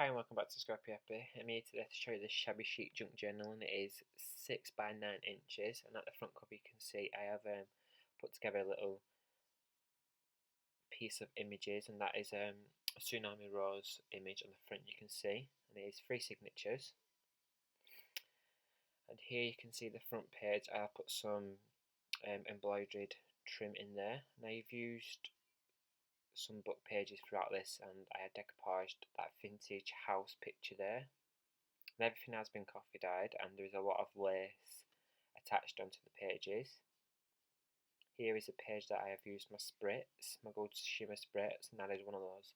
Hi and welcome back to Scrappy Happy. I'm here today to show you this Shabby Chic junk journal, and it is 6 by 9 inches, and at the front cover you can see I have put together a little piece of images, and that is a TSUNAMIROSE image on the front you can see, and it is 3 signatures. And here you can see the front page. I have put some embroidered trim in there, and I've used some book pages throughout this, and I had decoupaged that vintage house picture there, and everything has been coffee dyed, and there is a lot of lace attached onto the pages. Here is a page that I have used my spritz, my gold shimmer spritz, and added one of those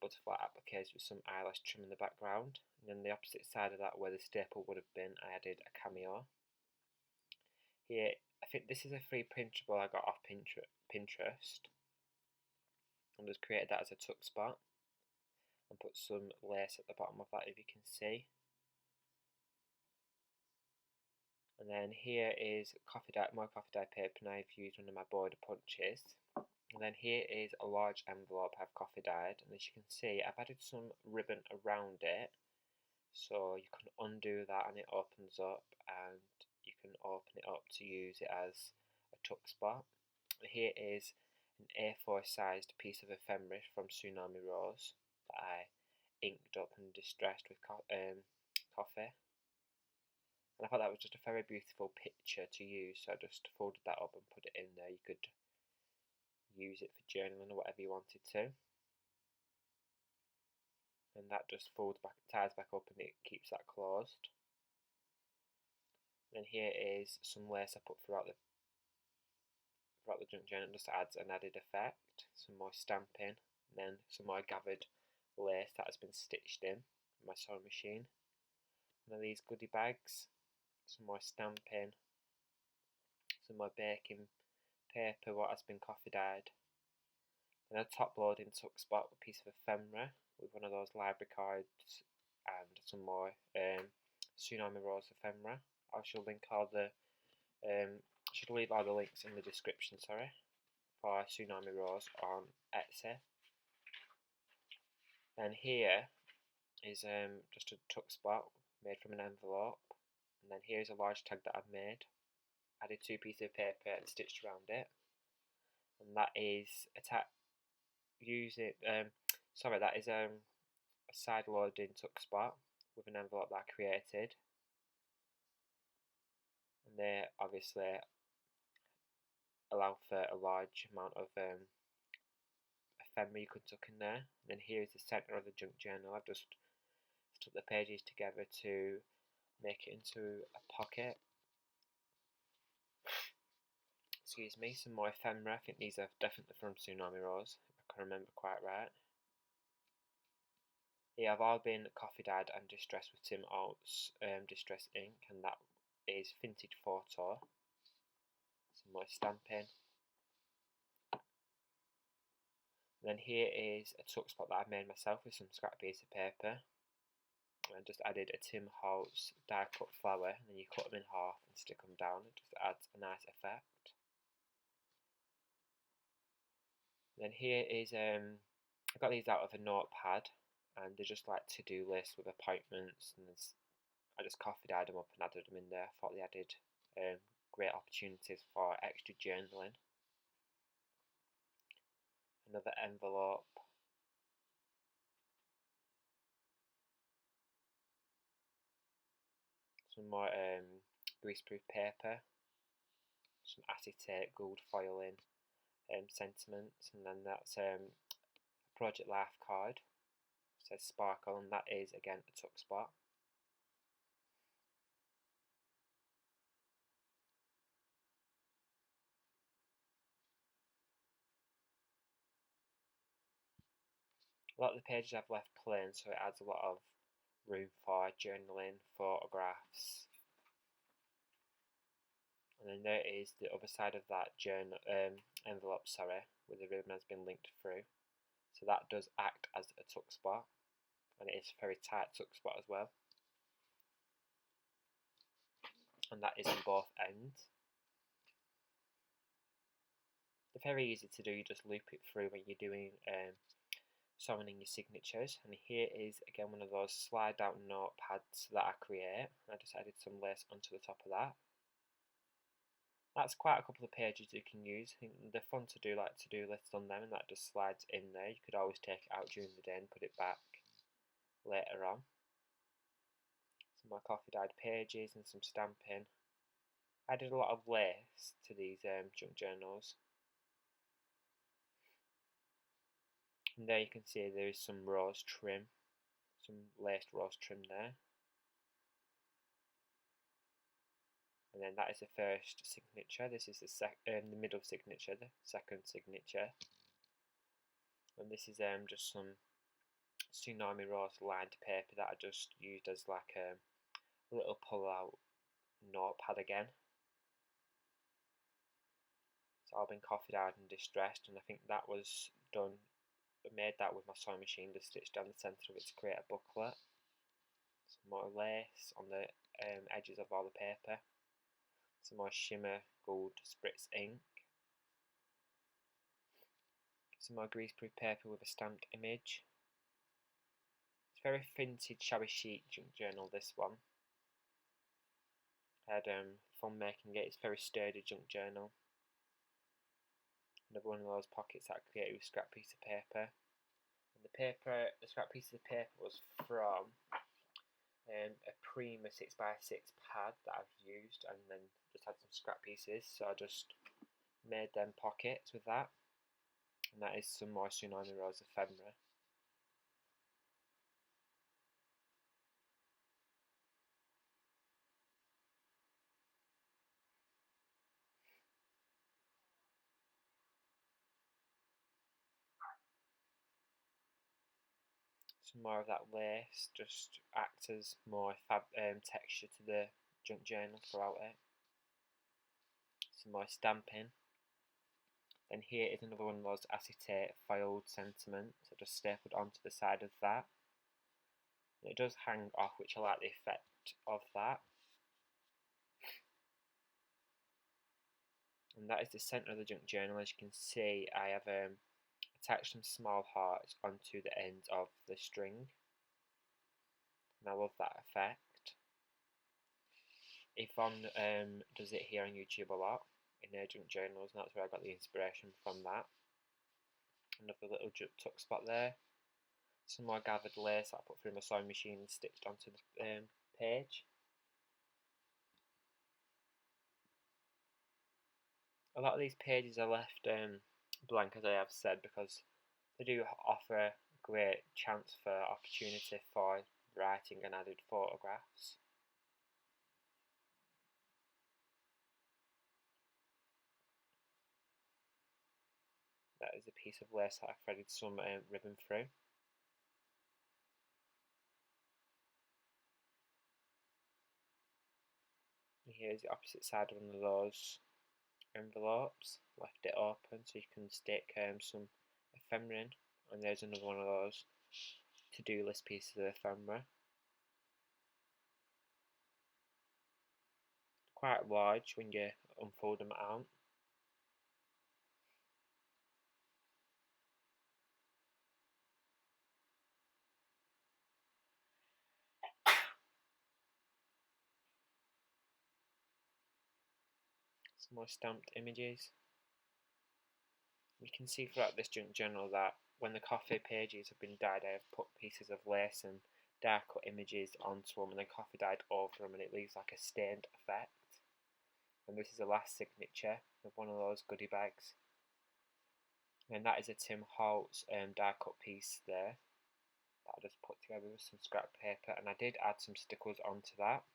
butterfly appliques with some eyelash trim in the background, and then the opposite side of that, where the staple would have been, I added a cameo. Here, I think this is a free printable I got off Pinterest, and just created that as a tuck spot and put some lace at the bottom of that, if you can see. And then here is more coffee dye paper, and I've used one of my border punches. And then here is a large envelope I've coffee dyed, and as you can see I've added some ribbon around it, so you can undo that and it opens up, and you can open it up to use it as a tuck spot. And here is an A4 sized piece of ephemera from TSUNAMIROSE that I inked up and distressed with coffee. And I thought that was just a very beautiful picture to use, so I just folded that up and put it in there. You could use it for journaling or whatever you wanted to. And that just folds back, ties back up, and it keeps that closed. And then here is some lace I put throughout the junk journal, just adds an added effect. Some more stamping, and then some more gathered lace that has been stitched in my sewing machine. And then these goodie bags, some more stamping, some more baking paper what has been coffee dyed, and a top loading tuck spot with a piece of ephemera with one of those library cards, and some more TSUNAMIROSE ephemera. I shall link all the should leave all the links in the description, for TSUNAMIROSE on Etsy. And here is just a tuck spot made from an envelope, and then here's a large tag that I've made. Added 2 pieces of paper and stitched around it, and that is that is a side loading tuck spot with an envelope that I created, and they obviously allow for a large amount of ephemera you could tuck in there. And then here is the centre of the junk journal. I've just stuck the pages together to make it into a pocket. Excuse me, some more ephemera. I think these are definitely from TSUNAMIROSE, if I can remember quite right. They have all been coffee dyed and distressed with Tim Holtz distress ink, and that is vintage photo. Some more stamping. And then here is a tuck spot that I've made myself with some scrap piece of paper. And I just added a Tim Holtz die cut flower, and then you cut them in half and stick them down. It just adds a nice effect. And then here is I got these out of a notepad, and they're just like to-do lists with appointments, and I just coffee dyed them up and added them in there. I thought they added great opportunities for extra journaling. Another envelope. Some more greaseproof paper. Some acetate gold foiling sentiments, and then that's a Project Life card. It says sparkle, and that is again a tuck spot. A lot of the pages I've left plain, so it adds a lot of room for journaling, photographs. And then there is the other side of that envelope, where the ribbon has been linked through. So that does act as a tuck spot, and it is a very tight tuck spot as well. And that is on both ends. They're very easy to do. You just loop it through when you're doing sewing in your signatures. And here is again one of those slide out notepads that I create. I just added some lace onto the top of that. That's quite a couple of pages you can use. I think they're fun to do, like to-do lists on them, and that just slides in there. You could always take it out during the day and put it back later on. Some more coffee dyed pages and some stamping. I did a lot of lace to these junk journals. And there you can see there is some rose trim, some laced rose trim there. And then that is the first signature. This is the middle signature, the second signature. And this is just some TSUNAMIROSE lined paper that I just used as like a little pull-out notepad again. It's all been coffee dyed and distressed, and I think that was done. I made that with my sewing machine, just stitched down the centre of it to create a booklet. Some more lace on the edges of all the paper. Some more shimmer gold spritz ink. Some more greaseproof paper with a stamped image. It's very vintage Shabby Chic junk journal, this one. I had fun making it. It's very sturdy junk journal. Another one of those pockets that I created with scrap piece of paper. And the scrap piece of paper was from a Prima 6x6 pad that I've used, and then just had some scrap pieces, so I just made them pockets with that. And that is some more TSUNAMIROSE ephemera. Some more of that lace just acts as more texture to the junk journal throughout it. Some more stamping. Then here is another one of those acetate foiled sentiments, so just stapled onto the side of that. And it does hang off, which I like the effect of that. And that is the centre of the junk journal. As you can see, I have attached some small hearts onto the ends of the string. And I love that effect. Yvonne does it here on YouTube a lot in her junk journals, and that's where I got the inspiration from that. Another little tuck spot there. Some more gathered lace that I put through my sewing machine and stitched onto the page. A lot of these pages are left blank, as I have said, because they do offer a great chance for opportunity for writing and added photographs. That is a piece of lace that I threaded some ribbon through. Here's the opposite side of one of those envelopes. Left it open so you can stick some ephemera in, and there's another one of those to-do list pieces of ephemera. Quite large when you unfold them out. Some more stamped images. You can see throughout this junk journal that when the coffee pages have been dyed, I have put pieces of lace and dark cut images onto them and then coffee dyed over them, and it leaves like a stained effect. And this is the last signature of one of those goodie bags. And that is a Tim Holtz dark cut piece there that I just put together with some scrap paper, and I did add some stickers onto that.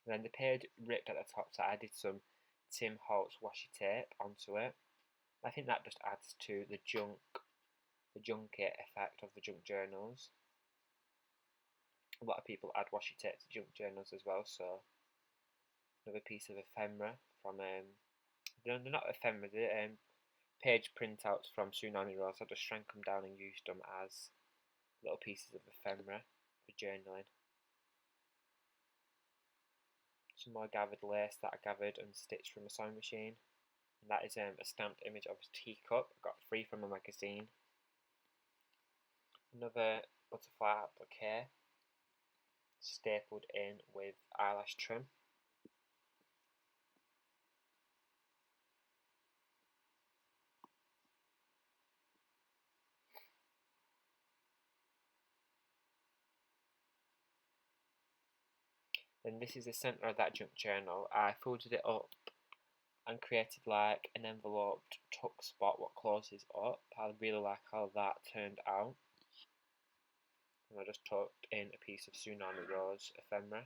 And then the page ripped at the top, so I did some Tim Holtz washi tape onto it. I think that just adds to the junket effect of the junk journals. A lot of people add washi tape to junk journals as well, so another piece of ephemera from they're not ephemera, they're page printouts from TSUNAMIROSE. I just shrank them down and used them as little pieces of ephemera for journaling. Some more gathered lace that I gathered and stitched from a sewing machine. And that is a stamped image of a teacup. I got 3 from a magazine. Another butterfly applique stapled in with eyelash trim. Then this is the centre of that junk journal. I folded it up and created like an enveloped tuck spot what closes up. I really like how that turned out. And I just tucked in a piece of TSUNAMIROSE ephemera.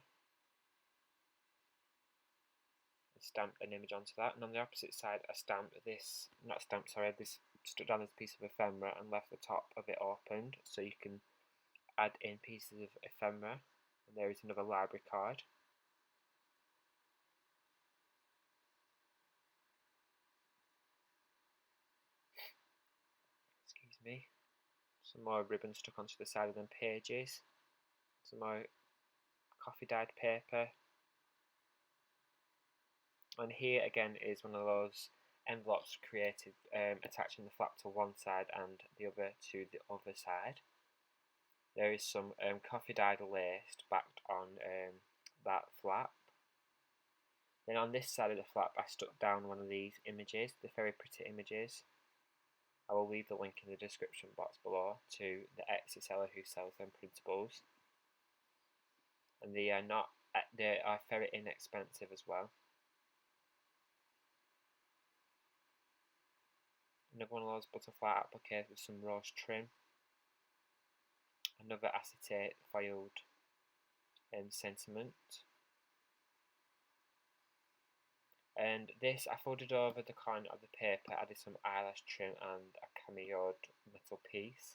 Stamped an image onto that, and on the opposite side I stamped this, this stuck down this piece of ephemera and left the top of it opened so you can add in pieces of ephemera. And there is another library card. Excuse me. Some more ribbon stuck onto the side of them pages. Some more coffee dyed paper. And here again is one of those envelopes created attaching the flap to one side and the other to the other side. There is some coffee dyed lace backed on that flap. Then on this side of the flap I stuck down one of these images, the very pretty images. I will leave the link in the description box below to the Etsy seller who sells them printables. And they are very inexpensive as well. Another one of those butterfly appliques with some rose trim. Another acetate foiled sentiment. And this I folded over the corner of the paper, added some eyelash trim and a cameoed little piece.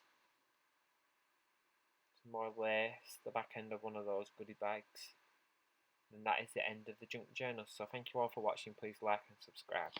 Some more lace, the back end of one of those goodie bags. And that is the end of the junk journal. So thank you all for watching. Please like and subscribe.